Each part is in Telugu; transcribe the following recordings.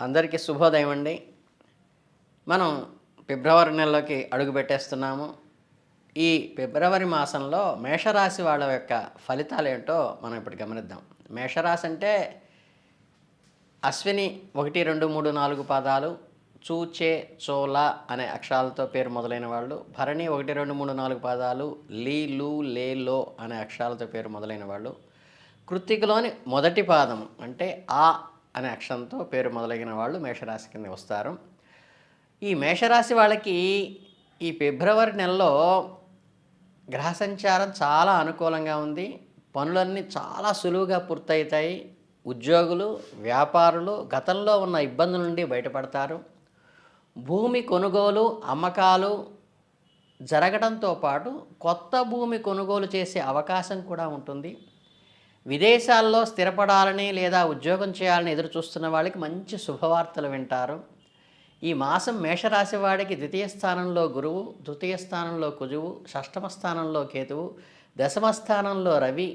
అందరికీ శుభోదయం అండి. మనం ఫిబ్రవరి నెలలోకి అడుగు పెట్టేస్తున్నాము. ఈ ఫిబ్రవరి మాసంలో మేషరాశి వాళ్ళ యొక్క ఫలితాలేంటో మనం ఇప్పుడు గమనిద్దాం. మేషరాశి అంటే అశ్విని 1, 2, 3, 4 పాదాలు, చూ, చే, చోల అనే అక్షరాలతో పేరు మొదలైన వాళ్ళు, భరణి 1, 2, 3, 4 పాదాలు, లీ, లు, లే, లో అనే అక్షరాలతో పేరు మొదలైన వాళ్ళు, కృత్తికలోని మొదటి పాదం అంటే ఆ అనే అక్షరంతో పేరు మొదలైన వాళ్ళు మేషరాశి కింద వస్తారు. ఈ మేషరాశి వాళ్ళకి ఈ ఫిబ్రవరి నెలలో గ్రహ సంచారం చాలా అనుకూలంగా ఉంది. పనులన్నీ చాలా సులువుగా పూర్తవుతాయి. ఉద్యోగులు, వ్యాపారులు గతంలో ఉన్న ఇబ్బందుల నుండి బయటపడతారు. భూమి కొనుగోలు, అమ్మకాలు జరగడంతో పాటు కొత్త భూమి కొనుగోలు చేసే అవకాశం కూడా ఉంటుంది. విదేశాల్లో స్థిరపడాలని లేదా ఉద్యోగం చేయాలని ఎదురు చూస్తున్న వాళ్ళకి మంచి శుభవార్తలు వింటారు. ఈ మాసం మేషరాశి వాడికి ద్వితీయ స్థానంలో గురువు, తృతీయ స్థానంలో కుజువు, షష్టమ స్థానంలో కేతువు, దశమ స్థానంలో రవి,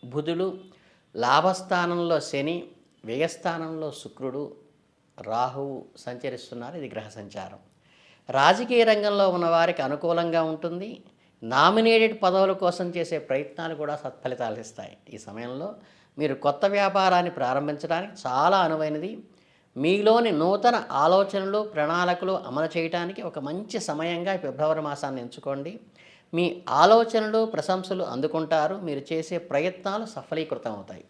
బుధులు, లాభస్థానంలో శని, వ్యయస్థానంలో శుక్రుడు, రాహువు సంచరిస్తున్నారు. ఇది గ్రహ సంచారం. రాజకీయ రంగంలో ఉన్నవారికి అనుకూలంగా ఉంటుంది. నామినేటెడ్ పదవుల కోసం చేసే ప్రయత్నాలు కూడా సత్ఫలితాలు ఇస్తాయి. ఈ సమయంలో మీరు కొత్త వ్యాపారాన్ని ప్రారంభించడానికి చాలా అనువైనది. మీలోని నూతన ఆలోచనలు, ప్రణాళికలు అమలు చేయడానికి ఒక మంచి సమయంగా ఫిబ్రవరి మాసాన్ని ఎంచుకోండి. మీ ఆలోచనలు, ప్రశంసలు అందుకుంటారు. మీరు చేసే ప్రయత్నాలు సఫలీకృతం అవుతాయి.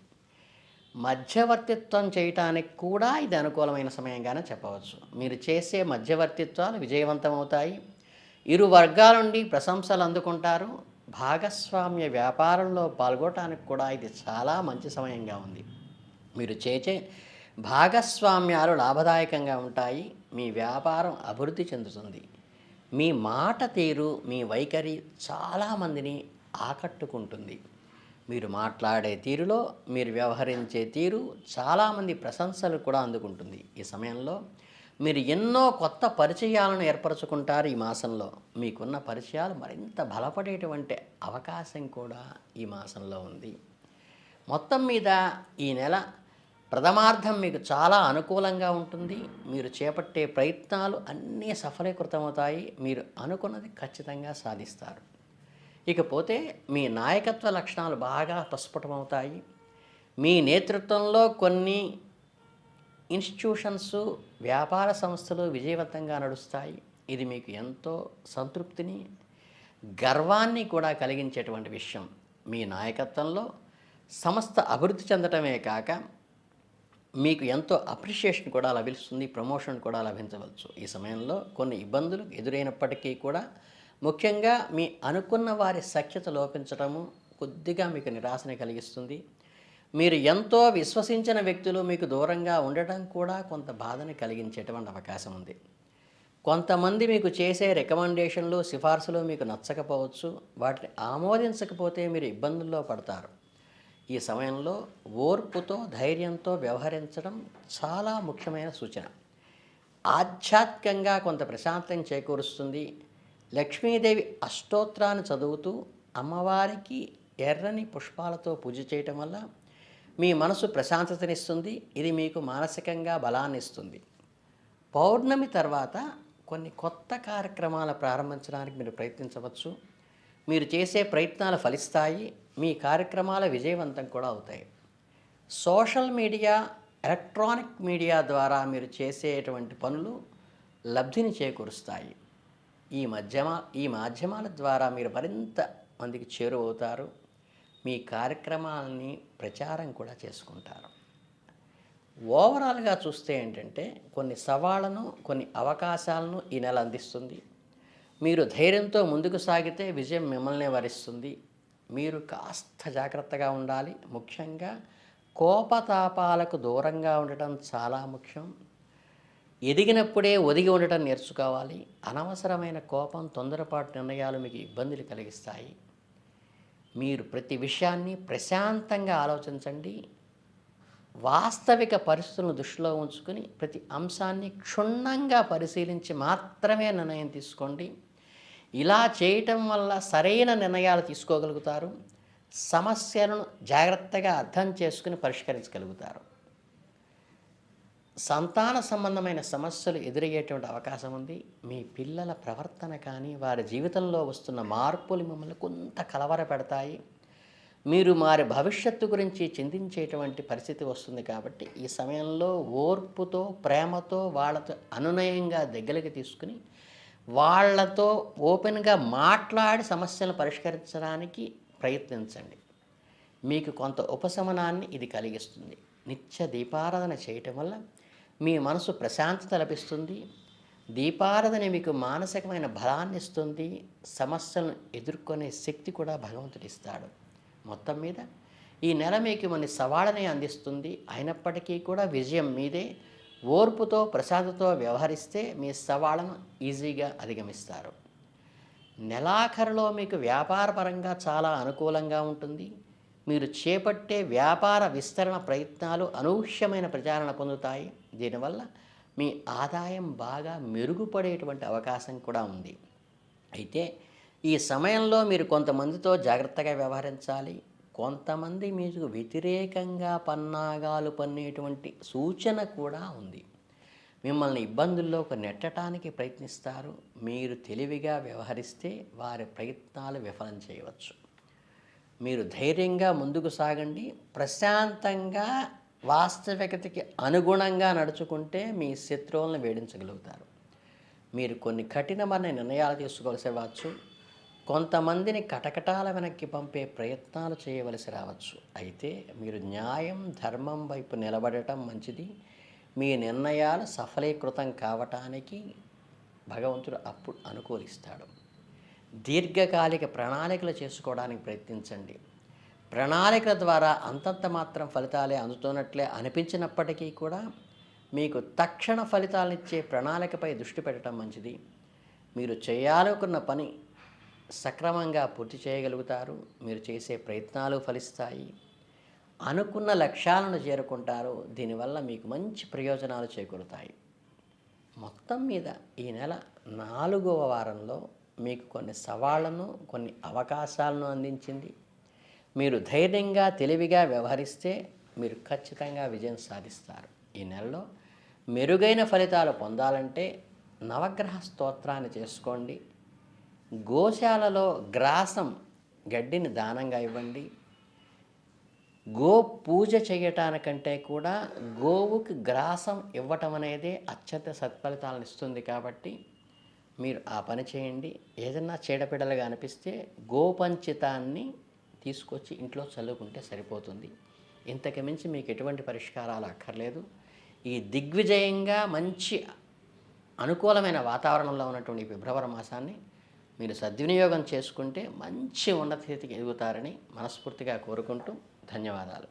మధ్యవర్తిత్వం చేయటానికి కూడా ఇది అనుకూలమైన సమయంగానే చెప్పవచ్చు. మీరు చేసే మధ్యవర్తిత్వాలు విజయవంతమవుతాయి. ఇరు వర్గాల నుండి ప్రశంసలు అందుకుంటారు. భాగస్వామ్య వ్యాపారంలో పాల్గొనడానికి కూడా ఇది చాలా మంచి సమయంగా ఉంది. మీరు చేసే భాగస్వామ్యాలు లాభదాయకంగా ఉంటాయి. మీ వ్యాపారం అభివృద్ధి చెందుతుంది. మీ మాట తీరు, మీ వైఖరి చాలామందిని ఆకట్టుకుంటుంది. మీరు మాట్లాడే తీరులో, మీరు వ్యవహరించే తీరు చాలామంది ప్రశంసలు కూడా అందుకుంటుంది. ఈ సమయంలో మీరు ఎన్నో కొత్త పరిచయాలను ఏర్పరచుకుంటారు. ఈ మాసంలో మీకున్న పరిచయాలు మరింత బలపడేటువంటి అవకాశం కూడా ఈ మాసంలో ఉంది. మొత్తం మీద ఈ నెల ప్రథమార్థం మీకు చాలా అనుకూలంగా ఉంటుంది. మీరు చేపట్టే ప్రయత్నాలు అన్నీ సఫలీకృతమవుతాయి. మీరు అనుకున్నది ఖచ్చితంగా సాధిస్తారు. ఇకపోతే మీ నాయకత్వ లక్షణాలు బాగా ప్రస్ఫుటమవుతాయి. మీ నేతృత్వంలో కొన్ని ఇన్స్టిట్యూషన్స్, వ్యాపార సంస్థలు విజయవంతంగా నడుస్తాయి. ఇది మీకు ఎంతో సంతృప్తిని, గర్వాన్ని కూడా కలిగించేటువంటి విషయం. మీ నాయకత్వంలో సంస్థ అభివృద్ధి చెందటమే కాక మీకు ఎంతో అప్రిషియేషన్ కూడా లభిస్తుంది, ప్రమోషన్ కూడా లభించవచ్చు. ఈ సమయంలో కొన్ని ఇబ్బందులు ఎదురైనప్పటికీ కూడా ముఖ్యంగా మీ అనుకున్న వారి సఖ్యత లోపించడము కొద్దిగా మీకు నిరాశని కలిగిస్తుంది. మీరు ఎంతో విశ్వసించిన వ్యక్తులు మీకు దూరంగా ఉండటం కూడా కొంత బాధని కలిగించేటువంటి అవకాశం ఉంది. కొంతమంది మీకు చేసే రికమెండేషన్లు, సిఫార్సులు మీకు నచ్చకపోవచ్చు. వాటిని ఆమోదించకపోతే మీరు ఇబ్బందుల్లో పడతారు. ఈ సమయంలో ఓర్పుతో, ధైర్యంతో వ్యవహరించడం చాలా ముఖ్యమైన సూచన. ఆధ్యాత్మికంగా కొంత ప్రశాంతం చేకూరుస్తుంది. లక్ష్మీదేవి అష్టోత్తరాన్ని చదువుతూ అమ్మవారికి ఎర్రని పుష్పాలతో పూజ చేయటం వల్ల మీ మనసు ప్రశాంతతనిస్తుంది. ఇది మీకు మానసికంగా బలాన్ని ఇస్తుంది. పౌర్ణమి తర్వాత కొన్ని కొత్త కార్యక్రమాలు ప్రారంభించడానికి మీరు ప్రయత్నించవచ్చు. మీరు చేసే ప్రయత్నాలు ఫలిస్తాయి. మీ కార్యక్రమాల విజయవంతం కూడా అవుతాయి. సోషల్ మీడియా, ఎలక్ట్రానిక్ మీడియా ద్వారా మీరు చేసేటువంటి పనులు లబ్ధిని చేకూరుస్తాయి. ఈ మాధ్యమాల ద్వారా మీరు మరింత మందికి చేరువవుతారు. మీ కార్యక్రమాలని ప్రచారం కూడా చేసుకుంటారు. ఓవరాల్గా చూస్తే ఏంటంటే కొన్ని సవాళ్లను, కొన్ని అవకాశాలను ఈ నెల అందిస్తుంది. మీరు ధైర్యంతో ముందుకు సాగితే విజయం మిమ్మల్నే వరిస్తుంది. మీరు కాస్త జాగ్రత్తగా ఉండాలి. ముఖ్యంగా కోపతాపాలకు దూరంగా ఉండటం చాలా ముఖ్యం. ఎదిగినప్పుడే ఒదిగి ఉండటం నేర్చుకోవాలి. అనవసరమైన కోపం, తొందరపాటు నిర్ణయాలు మీకు ఇబ్బందులు కలిగిస్తాయి. మీరు ప్రతి విషయాన్ని ప్రశాంతంగా ఆలోచించండి. వాస్తవిక పరిస్థితులను దృష్టిలో ఉంచుకొని ప్రతి అంశాన్ని క్షుణ్ణంగా పరిశీలించి మాత్రమే నిర్ణయం తీసుకోండి. ఇలా చేయటం వల్ల సరైన నిర్ణయాలు తీసుకోగలుగుతారు. సమస్యలను జాగ్రత్తగా అర్థం చేసుకుని పరిష్కరించగలుగుతారు. సంతాన సంబంధమైన సమస్యలు ఎదురయ్యేటువంటి అవకాశం ఉంది. మీ పిల్లల ప్రవర్తన కానీ, వారి జీవితంలో వస్తున్న మార్పులు మిమ్మల్ని కొంత కలవరపెడతాయి. మీరు వారి భవిష్యత్తు గురించి చింతించేటువంటి పరిస్థితి వస్తుంది కాబట్టి, ఈ సమయంలో ఓర్పుతో, ప్రేమతో వాళ్ళతో అనునయంగా దగ్గరికి తీసుకుని, వాళ్ళతో ఓపెన్‌గా మాట్లాడి సమస్యలను పరిష్కరించడానికి ప్రయత్నించండి. మీకు కొంత ఉపశమనాన్ని ఇది కలిగిస్తుంది. నిత్య దీపారాధన చేయటం వల్ల మీ మనసు ప్రశాంతత లభిస్తుంది. దీపారాధన మీకు మానసికమైన బలాన్ని ఇస్తుంది. సమస్యలను ఎదుర్కొనే శక్తి కూడా భగవంతుడు ఇస్తాడు. మొత్తం మీద ఈ నెల మీకు కొన్ని సవాళ్ళని అందిస్తుంది. అయినప్పటికీ కూడా విజయం మీదే. ఓర్పుతో, ప్రశాంతతో వ్యవహరిస్తే మీ సవాళ్ళను ఈజీగా అధిగమిస్తారు. నెలాఖరులో మీకు వ్యాపారపరంగా చాలా అనుకూలంగా ఉంటుంది. మీరు చేపట్టే వ్యాపార విస్తరణ ప్రయత్నాలు అనూహ్యమైన ప్రచారణ పొందుతాయి. దీనివల్ల మీ ఆదాయం బాగా మెరుగుపడేటువంటి అవకాశం కూడా ఉంది. అయితే ఈ సమయంలో మీరు కొంతమందితో జాగ్రత్తగా వ్యవహరించాలి. కొంతమంది మీకు వ్యతిరేకంగా పన్నాగాలు పన్నేటువంటి సూచన కూడా ఉంది. మిమ్మల్ని ఇబ్బందుల్లోకి నెట్టడానికి ప్రయత్నిస్తారు. మీరు తెలివిగా వ్యవహరిస్తే వారి ప్రయత్నాలు విఫలం చేయవచ్చు. మీరు ధైర్యంగా ముందుకు సాగండి. ప్రశాంతంగా వాస్తవికతకి అనుగుణంగా నడుచుకుంటే మీ శత్రువులను వేడించగలుగుతారు. మీరు కొన్ని కఠినమైన నిర్ణయాలు తీసుకోవలసి రావచ్చు. కొంతమందిని కటకటాల వెనక్కి పంపే ప్రయత్నాలు చేయవలసి రావచ్చు. అయితే మీరు న్యాయం, ధర్మం వైపు నిలబడటం మంచిది. మీ నిర్ణయాలు సఫలీకృతం కావటానికి భగవంతుడు అప్పుడు అనుకూలిస్తాడు. దీర్ఘకాలిక ప్రణాళికలు చేసుకోవడానికి ప్రయత్నించండి. ప్రణాళికల ద్వారా అంతంత మాత్రం ఫలితాలే అందుతున్నట్లే అనిపించినప్పటికీ కూడా మీకు తక్షణ ఫలితాలనిచ్చే ప్రణాళికపై దృష్టి పెట్టడం మంచిది. మీరు చేయాలనుకున్న పని సక్రమంగా పూర్తి చేయగలుగుతారు. మీరు చేసే ప్రయత్నాలు ఫలిస్తాయి. అనుకున్న లక్ష్యాలను చేరుకుంటారు. దీనివల్ల మీకు మంచి ప్రయోజనాలు చేకూరుతాయి. మొత్తం మీద ఈ నెల 4వ వారంలో మీకు కొన్ని సవాళ్లను, కొన్ని అవకాశాలను అందించింది. మీరు ధైర్యంగా, తెలివిగా వ్యవహరిస్తే మీరు ఖచ్చితంగా విజయం సాధిస్తారు. ఈ నెలలో మెరుగైన ఫలితాలు పొందాలంటే నవగ్రహ స్తోత్రాన్ని చేసుకోండి. గోశాలలో గ్రాసం గడ్డిని దానంగా ఇవ్వండి. గో పూజ చేయటానికంటే కూడా గోవుకి గ్రాసం ఇవ్వటం అనేది అత్యంత సత్ఫలితాలను ఇస్తుంది. కాబట్టి మీరు ఆ పని చేయండి. ఏదన్నా చీడపీడలుగా అనిపిస్తే గోపంచితాన్ని తీసుకొచ్చి ఇంట్లో చల్లుకుంటే సరిపోతుంది. ఇంతకు మించి మీకు ఎటువంటి పరిష్కారాలు అక్కర్లేదు. ఈ దిగ్విజయంగా మంచి అనుకూలమైన వాతావరణంలో ఉన్నటువంటి ఫిబ్రవరి మాసాన్ని మీరు సద్వినియోగం చేసుకుంటే మంచి ఉన్నత స్థితికి ఎదుగుతారని మనస్ఫూర్తిగా కోరుకుంటూ ధన్యవాదాలు.